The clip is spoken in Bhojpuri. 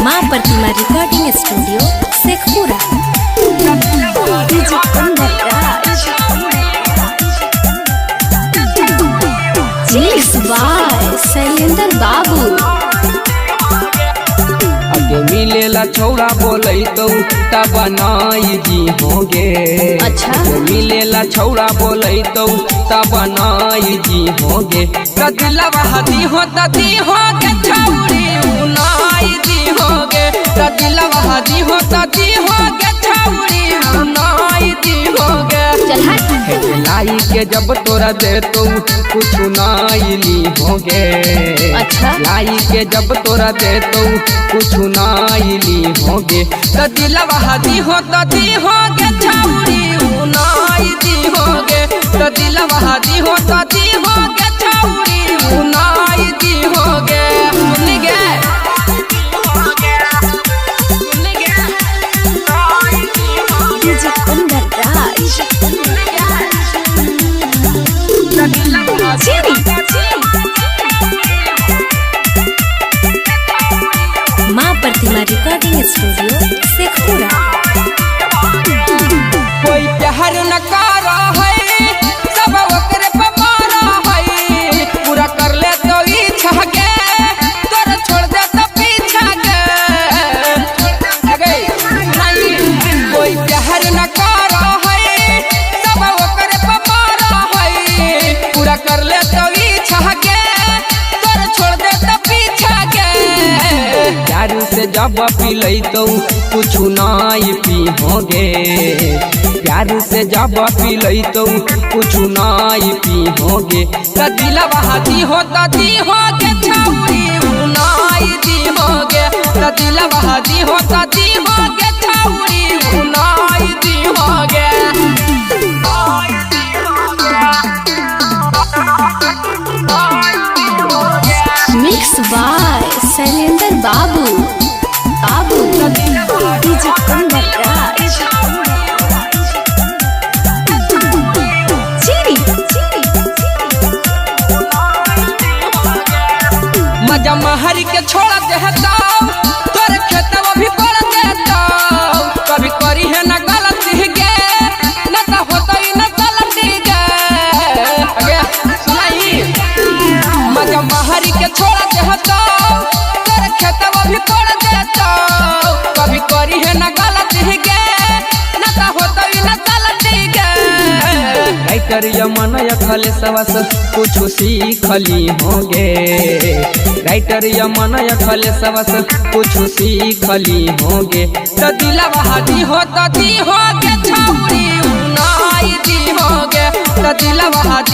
माँ Pratima recording studio Shekhpura. Mix by Shailendra बाबू। आगे मिलेला छौड़ा बोलै तो तब नाई जी होगे। अच्छा मिलेला छौड़ा बोलै तो तब नाई जी होगे। दिलवा हदी हो तदी होगे छौड़ी नाई जी होगे। दिलवा हदी हो तदी होगे छौड़ी नाई जी होगे। लाई के जब तोरा दे तो कुछ नाई ली होगे। अच्छा लाई के जब तोरा दे तो कुछ नाई ली होगे। दिलवा हदी हो तदी होगे छौड़ी नाई दी होगे। दिलवा हदी हो तदी होगे छौड़ी नाई दी होगे। सुन गे माँ प्रतिमा रिकॉर्डिंग स्टूडियो शेखपुरा। कोई प्यार न कर है सब ओकरे पे मारा है। पूरा कर ले तो इच्छा के तोर छोड़ दे तो पीछा के। नहीं कोई प्यार न कर है सब ओकरे पे मारा है। पूरा कर ले तो इच्छा के तोर छोड़ दे तो पीछा के। प्यार से जब पिलै तो कुछ नाई पी होगे। प्यार से जब पिलै तो कुछ नाई पी होगे। दिलवा हदी हो तदी होगे छौड़ी नाई दी होगे। दिलवा हदी हो तदी होगे छौड़ी नाई दी होगे। मिक्स बाय शैलेंद्र बाबू। मजा महर के छोड़ देता तोर खेतवा भी कर देता। कभी करी है न गलती गे न तो होता ही न गलती गे। नहीं मजा महर के छोड़ देता तोर खेतवा भी कर देता। कभी करी है न गलती गे न तो होता ही न गलती गे। राइटर यमन खले सवस कुछ सीखली होगे। राइटर यमन खले सवस कुछ सीखली होगे। दिलवा हदी हो तदी होगे छौड़ी नाई दी होगे। दिलवा हदी